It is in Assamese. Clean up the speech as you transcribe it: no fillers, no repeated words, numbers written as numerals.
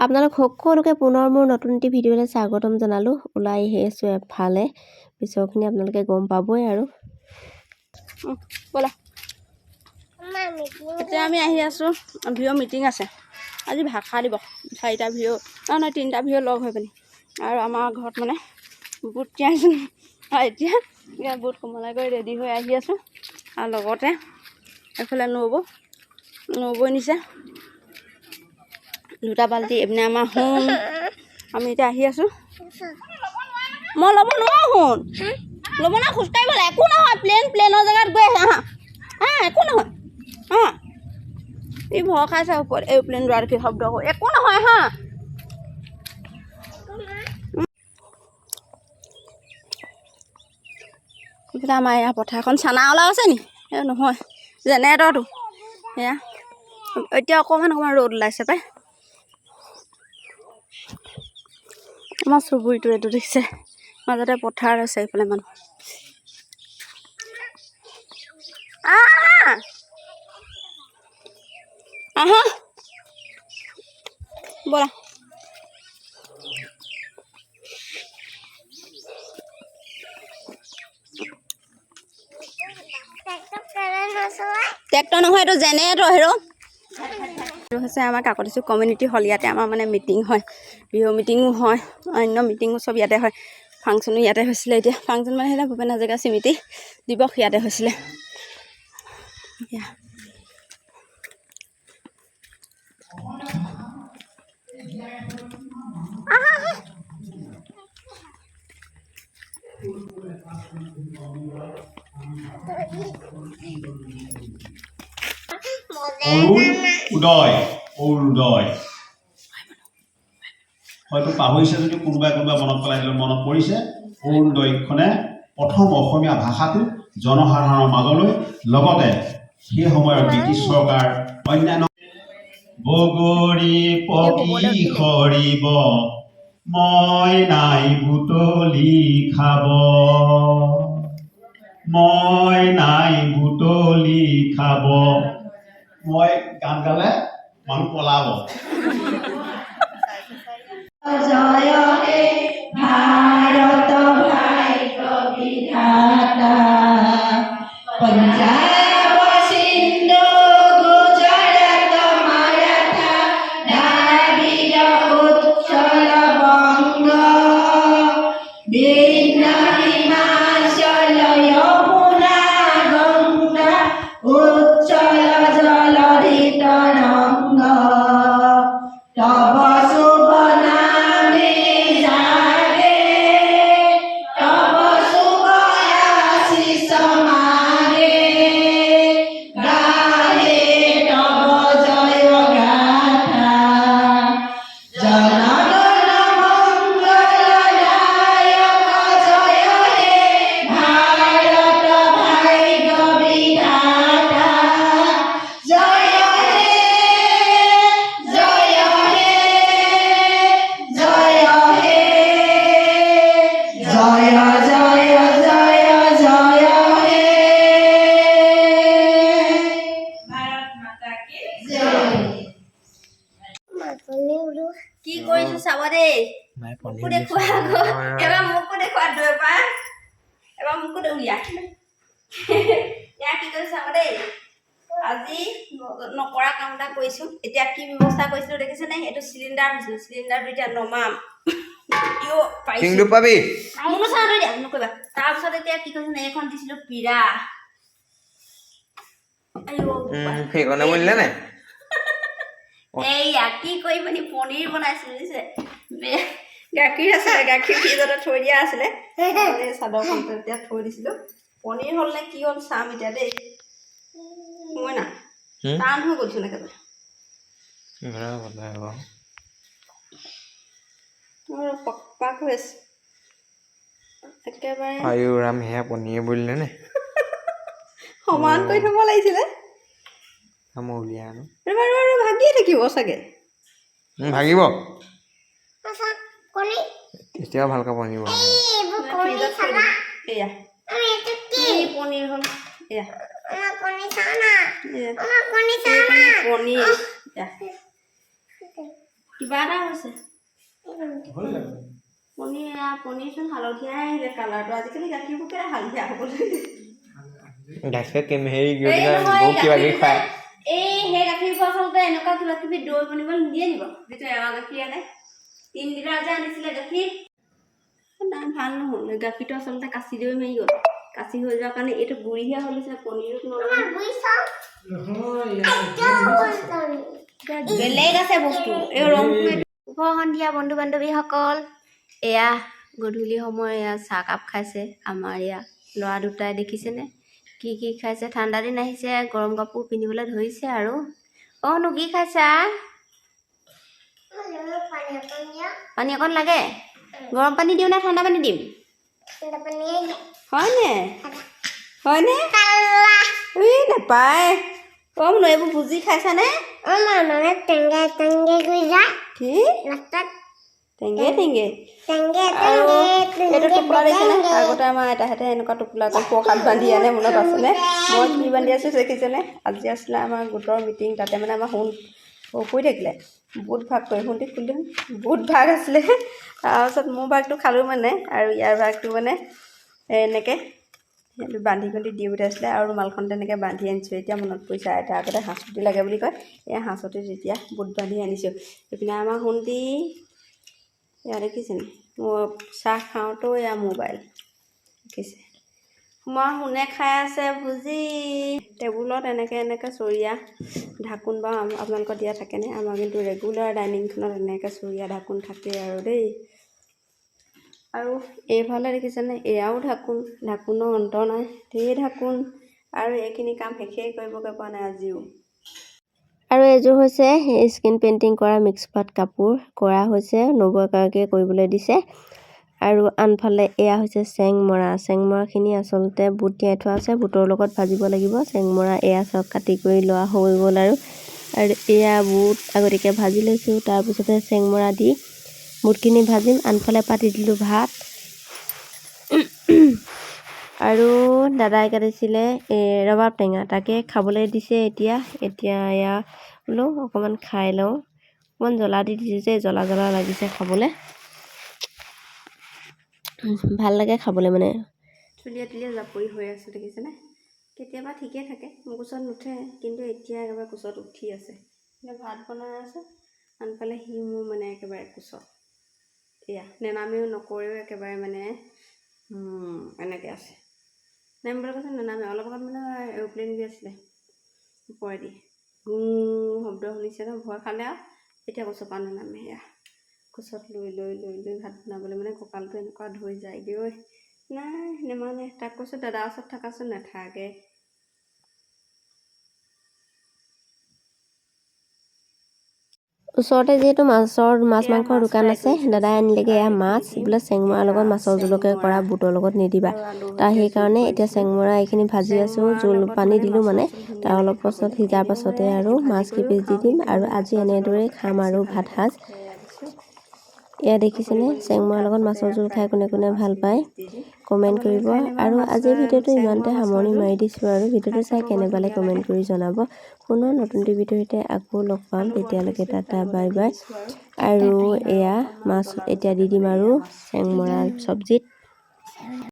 আপোনালোক সকলোকে পুনৰ মোৰ নতুন এটি ভিডিঅ'লৈ স্বাগতম জনালোঁ। ওলাই আহি আছোঁ এফালে, পিছৰখিনি আপোনালোকে গম পাবই আৰু। ব'লা, এতিয়া আমি আহি আছোঁ, ভিঅ' মিটিং আছে আজি, ভাষা দিব 4টা ভিঅ' নহয় 3টা ভিঅ' লগ হৈ পিনি। আৰু আমাৰ ঘৰত মানে বুট তিয়াইছোঁ, আৰু এতিয়া বুট কোমলাই কৰি ৰেডি হৈ আহি আছোঁ। আৰু লগতে এইফালে নবৈ নিছে 2টা বাল্টি, এপিনে আমাৰ হোম। আমি এতিয়া আহি আছোঁ। মই ল'ব নোৱাৰোঁ, শুন ল'ব না, খোজকাঢ়িবলৈ একো নহয়, প্লেনৰ জেগাত গৈ আহে। একো নহয়, ই ভয় খাইছে ওপৰত এৰোপ্লেন যোৱাৰ কি শব্দ, একো নহয়। এইফালে আমাৰ এয়া পথাৰখন চানা ওলাই আছে নি? এই নহয়, জেনেৰেটৰটো এয়া। এতিয়া অকণমান ৰ'দ ওলাইছে পাই। আমাৰ চুবুৰীটো এইটো দেখিছে, মাজতে পথাৰ আছে, এইফালে মানুহ। আহা ব'লা, ট্ৰেক্টৰ নহয়, এইটো জেনেৰেটৰ। এইটো হৈছে আমাৰ কাকতিচুক কমিউনিটি হল। ইয়াতে আমাৰ মানে মিটিং হয়, বিহু মিটিঙো হয়, অন্য মিটিঙো চব ইয়াতে হয়। ফাংচনো ইয়াতে হৈছিলে। এতিয়া ফাংচন মানে সেইদিনা ভূপেন হাজৰিকা স্মৃতি দিৱস ইয়াতে হৈছিলে। উদয় হয়তো পাহৰিছে যদি কোনোবাই মনত পেলাই দিলে, মনত পৰিছে। অৰুণোদয়খনে প্ৰথম অসমীয়া ভাষাটো জনসাধাৰণৰ মাজলৈ, লগতে সেই সময়ৰ ব্ৰিটিছ চৰকাৰ অন্যান্য বগৰী পকি সৰিব, মই নাই বুটলি খাব, মই নাই বুটলি খাব। মই গান গালে মানুহ পলাব। জয় হে ভাৰত ভাগ্য বিধাতা, পঞ্জাব সিন্ধু গুজরাট মারাঠা দ্রাবিড় উৎকল বঙ্গ, বিন্ধ্য হিমাচল যমুনা গঙ্গা, উচ্চল জলধি তরঙ্গ, তব শুভ নামে জাগে, তব শুভ আশিস মাগে, গাহে তব জয় গাথা, জনগণ মঙ্গলদায়ক জয় হে ভারত ভাগ্য বিধাতা, জয় হে, জয় হে, জয় হে, জয় জয় জয় জয় হে। ভাৰত মাতা কি জয়। কি কৰিছো চাব দেই, মোকো দেখুৱা আকৌ, এবাৰ মোকো দেখুৱা, এবাৰ মোকো উলিয়া। ইয়াৰ কি কৰিছো চাব দেই, আজি নকৰা কাম এটা কৰিছো। এতিয়া কি ব্যৱস্থা কৰিছিলো দেখিছেনে? এইটো চিলিণ্ডাৰ হৈছিল, চিলিণ্ডাৰটো এতিয়া নমাম। তাৰপিছত এতিয়া কি কৈছে, এইখন দিছিলো পিৰা। এইয়া কি কৰি পিনি পনীৰ বনাইছিলো দিছে। গাখীৰ আছিলে, গাখীৰ ফ্ৰিজতে থৈ দিয়া আছিলে, চাদৰখনতে এতিয়া থৈ দিছিলো। পনীৰ হ'ল নে কি হ'ল চাম এতিয়া দেই। মই না টান হৈ গৈছো একেবাৰে। পাক হৈ আছে একেবাৰে। ৰাম, সেয়া পনীৰ বুলিলে নে? সমান কৰি থব লাগিছিলে। উলিয়াই আনো, ভাগিয়ে থাকিব চাগে। ভাগিব তেতিয়াও ভালকে পনীৰ বনাব। এয়া পনীৰ হ'ল, এয়া পনীৰ। কিবা এটা হৈছে পনীৰচোন হালধীয়াই আহিলে কালাৰটো আজিকালি গাখীৰবোৰ কেলে হালধীয়া হ'বলৈ গাখীৰ হেৰি বহুত কিবা কিবি খায় সেই গাখীৰবোৰ আচলতে এনেকুৱা কিবা কিবি দৈ বনিবলৈ নিদিয়ে নিব যিটো এৱা গাখীৰ আনে 3 দিনৰ আজি আনিছিলে গাখীৰ নাই ভাল নহ'ল গাখীৰটো আচলতে কাচি দৈ মাৰি গ'ল কাচি হৈ যোৱাৰ কাৰণে এইটো গুৰিহে হ'ল পনীৰত বেলেগ আছে বস্তু এই ৰংটো শুভ সন্ধিয়া বন্ধু বান্ধৱীসকল এয়া গধূলি সময় এয়া চাহকাপ খাইছে আমাৰ এয়া ল'ৰা দুটাই দেখিছেনে কি খাইছে ঠাণ্ডা দিন আহিছে গৰম কাপোৰ পিন্ধিবলৈ ধৰিছে আৰু অ'নো কি খাইছা পানী অকণ লাগে গৰম পানী দিওঁ নে ঠাণ্ডা পানী দিম হয়নে নাপায় অ'নো এইবোৰ বুজি খাইছানে কি টেঙে আৰু এইটো টোপোলা দেখিছেনে আগতে আমাৰ আইতাহঁতে এনেকুৱা টোপোলা প্ৰসাদ বান্ধি আনে মনত আছেনে মই কি বান্ধি আছোঁ দেখিছেনে আজি আছিলে আমাৰ গোটৰ মিটিং তাতে মানে আমাৰ শুই থাকিলে বুট ভাগ কৰি শুনটি খুলি বুট ভাগ আছিলে তাৰপাছত মোৰ ভাগটো খালোঁ মানে আৰু ইয়াৰ ভাগটো মানে এনেকৈ বান্ধি দি পঠাইছিলে আৰু ৰুমালখন তেনেকৈ বান্ধি আনিছোঁ এতিয়া মনত পৰিছে আইতা আগতে হাঁচতি লাগে বুলি কয় এই হাঁচতিত এতিয়া বুট বান্ধি আনিছোঁ এইপিনে আমাৰ শুনটি এয়া দেখিছেনে মই চাহ খাওঁতেও এয়া মোবাইল দেখিছে মই শুনে খাই আছে ভুজি টেবুলত এনেকৈ চৰিয়া ঢাকোন বাৰু আপোনালোকৰ দিয়া থাকেনে আমাৰ কিন্তু ৰেগুলাৰ ডাইনিংখনত এনেকৈ চৰিয়া ঢাকোন থাকে আৰু দেই আৰু এইফালে দেখিছেনে এয়াও ঢাকোনৰ অন্ত নাই ধেৰ ঢাকোন আৰু এইখিনি কাম শেষেই কৰিবগৈ পৰা নাই আজিও আৰু এযোৰ হৈছে স্কিন পেইণ্টিং কৰা মিক্স পাত কাপোৰ কৰা হৈছে 90 কৰিবলৈ দিছে আৰু আনফালে এয়া হৈছে চেংমৰাখিনি আচলতে বুট তিয়াই থোৱা আছে বুটৰ লগত ভাজিব লাগিব চেংমৰা এয়া চব কাটি কৰি লোৱা হৈ গ'ল আৰু এয়া বুট আগতীয়াকৈ ভাজি লৈছোঁ তাৰপিছতে চেংমৰা দি বুটখিনি ভাজিম আনফালে পাতি দিলোঁ ভাত আৰু দাদাই কাটিছিলে ৰবাব টেঙা তাকে খাবলৈ দিছে এতিয়া এয়া বোলো অকণমান খাই লওঁ অকণমান জ্বলা দি দিছোঁ যে জ্বলা লাগিছে খাবলৈ ভাল লাগে খাবলৈ মানে তুলিয়া জাপৰি হৈ আছে দেখিছেনে কেতিয়াবা ঠিকে থাকে মোৰ কোচত নুঠে কিন্তু এতিয়া একেবাৰে কোচত উঠি আছে এতিয়া ভাত বনাই আছে আনফালে সি মোৰ মানে একেবাৰে কোচত এয়া নেনামেও নকৰেও একেবাৰে মানে এনেকৈ আছে নামিবলৈ কৈছে নানামে অলপ আগত মানে এৰোপ্লেন গৈ আছিলে ওপৰেদি শব্দ শুনিছে ন ভয় খালে আৰু এতিয়া কোচৰ পৰা নানামে এয়া কোচত লৈ ভাত বনাবলৈ মানে কঁকালটো এনেকুৱা ধৰি যায়গৈ নাই নেমানে তাক কৈছোঁ দাদাৰ ওচৰত থাকাচোন নাথাকে ওচৰতে যিহেতু মাছ মাংসৰ দোকান আছে দাদাই আনিলেগৈ এয়া মাছ বোলে চেংমৰাৰ লগত মাছৰ জোলকে কৰা বুটৰ লগত নিদিবা তাৰ সেইকাৰণে এতিয়া চেংমৰা এইখিনি ভাজি আছোঁ জোল পানী দিলোঁ মানে তাৰ অলপ পাছত সিজাৰ পাছতে আৰু মাছ কেইপিচ দি দিম আৰু আজি এনেদৰেই খাম আৰু ভাত সাজ এয়া দেখিছেনে চেংমৰাৰ লগত মাছৰ জোল খাই কোনে ভাল পায় কমেণ্ট কৰিব আৰু আজিৰ ভিডিঅ'টো ইমানতে সামৰণি মাৰি দিছোঁ আৰু ভিডিঅ'টো চাই কেনে পালে কমেণ্ট কৰি জনাব পুনৰ নতুন ভিডিঅ'ৰ সৈতে আকৌ লগ পাম তেতিয়ালৈকে টাটা বাই বাই আৰু এয়া মাছ এতিয়া দি দিম আৰু চেংমৰাৰ চব্জিত